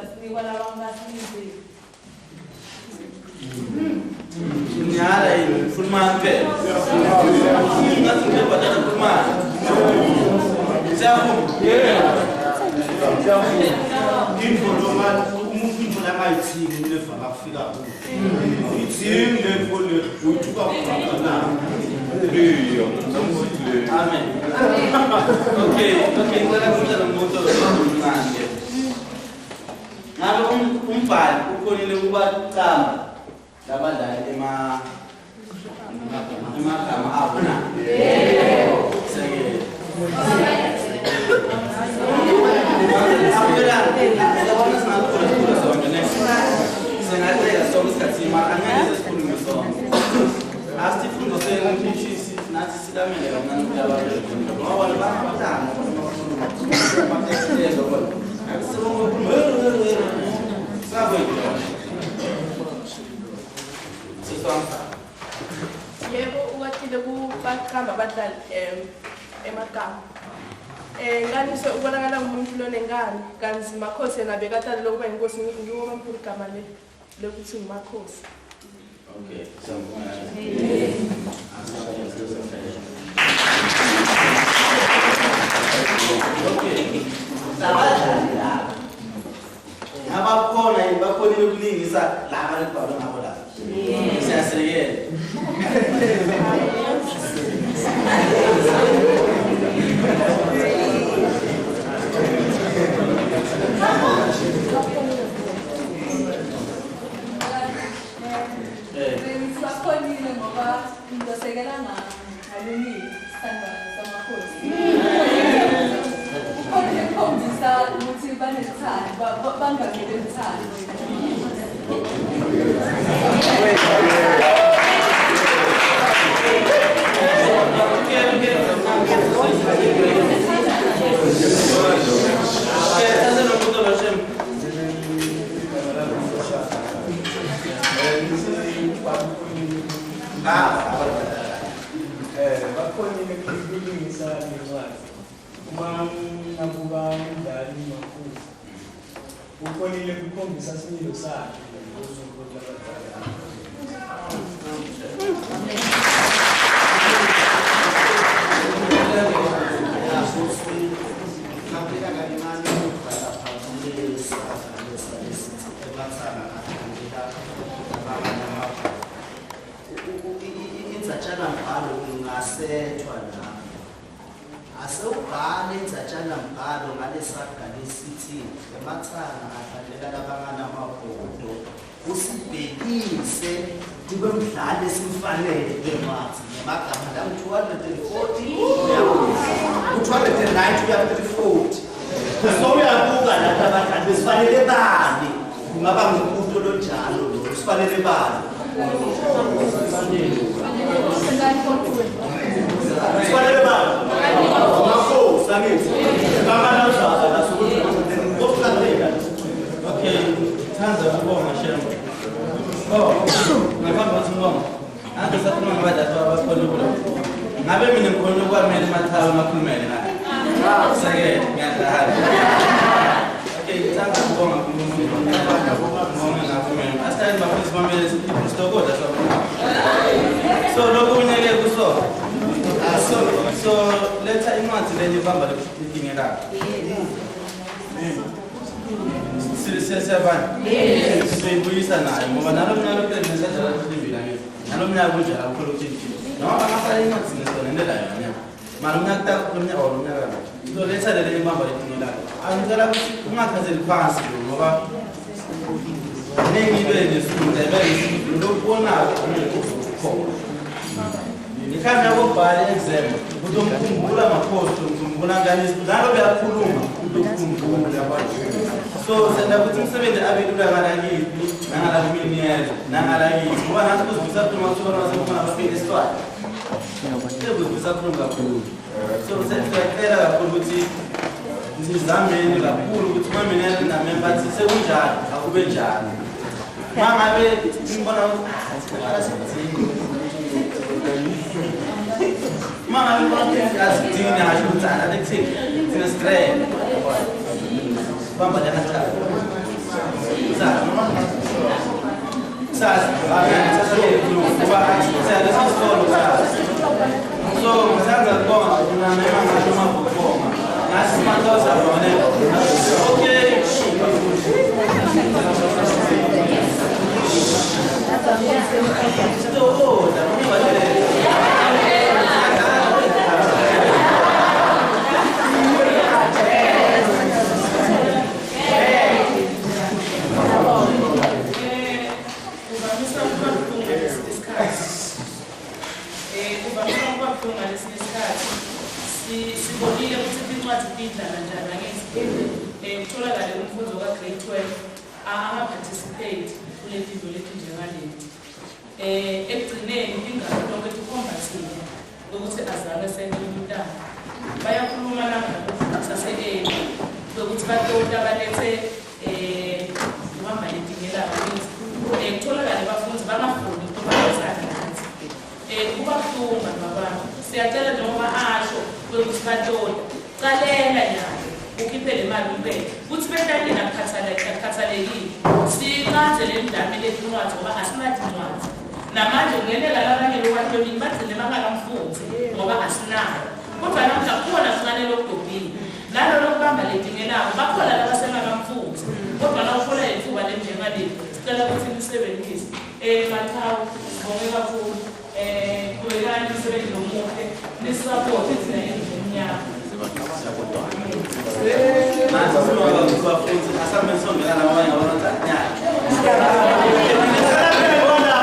sinikwa labangasinze. Nyala yini ufuna phela. Ngathi ngibadala kumali. Siyabonga. Info normal umuntu info la ngayithini lefa ngafika kuyo. Ithini lefo le uthuka khona. Leyo, ngizokuthi. Amen. Okay, ngicela kumtshela umuntu omncane. Ngabe umbhali ukhonile ukubaqamba labadlali emagama abo na. Yebo. Sekele. Yebo, uwathile kubaqamba abadlali emagama. Nganisho ubonakala umuntu lonengane kanzima Makhosi yena bekatali lokuba inkosi ngiwo bamphula igama lokuthi nguMakhosi. Okay, sabadlali laba abakhona bakhonile ukulingisa laba lebhalo ngabo la. Siyasekela. Sakhonile ngoba ngizosekela ngalungile standard samakhosi. Ukhona ukukhombisa ukuthi banethando, bangakele uthando. bakhonile kulungisa lencwadi uma nakuba umdali Makhosi ukhonile kukhombisa isimilo sakhe ngosuku labadala. Inzatshana mbhalo ingasethwa la. Asewubhale inzatshana mbhalo ngalesaga lesithi emathanga adlalela labanganamabhodo usibhekise kube mdlalo esimfanele kemathi nemagama la 240 u290 uya 340 so uyabuka lapha abadlali besifanele bani kungaba ngumuntu lonjalo lo sifanele bani sifanele bani Makhosi angithi bakanazala la sokuthi ngokulandela. Okay, thanza ukubonga shema. Oh, ngaphambi kokuthi ngibonge. Ande sakhuluma ngabadlali abakhona ukulo. Ngabe mina ngikhona ukwamela emathayo amakhulumele naye. Sekele, ngiyadlala. Okay, thanza ukubonga kuNkulunkulu. Ngibonga ngakumela. Asithathe bafundisi bamele isitokoda sabo. So lokunye-ke kuso. So letha incwadi leli bamba lidingekayo. Siyabani? Siyibuyisa nayo ngoba nalo mnyaka phela nesajala kulimbila ngithi. Nalo mnyaka kunjalo akukhona ukuthi noma ngasala incwadi sinesonendela yona. Mara umnyaka lomnyaka olomnyaka. So letha leli bamba lidingekayo. Angicela ukuthi ungathatheli phansi ngoba ningi ibe nesifunda ibe lokubonayo ukukhona. Nikhanya ukubhala exam ukuthi umkhumbula Makhosi umkhumbula ngani nalo beyakhuluma ukukhumbula abantu. So senda ukuthi umsebenzi abelula ngalakithi nangalamini nangalakithi ngoba nathi kuzivisa khona ukuthola wasekhona abafike isitwala. Kuzivisa khona kakhulu. So sendicela kakhulu ukuthi sizameni kakhulu ukuthi uma mina namember athi sekunjalo akube njalo. Mangabe ngibona Mama, I'm not going to ask you to do that. I think it's great. Mama, that's so Nanti semua bagus bagus, asal mensong dengan nama yang orang tak nyat.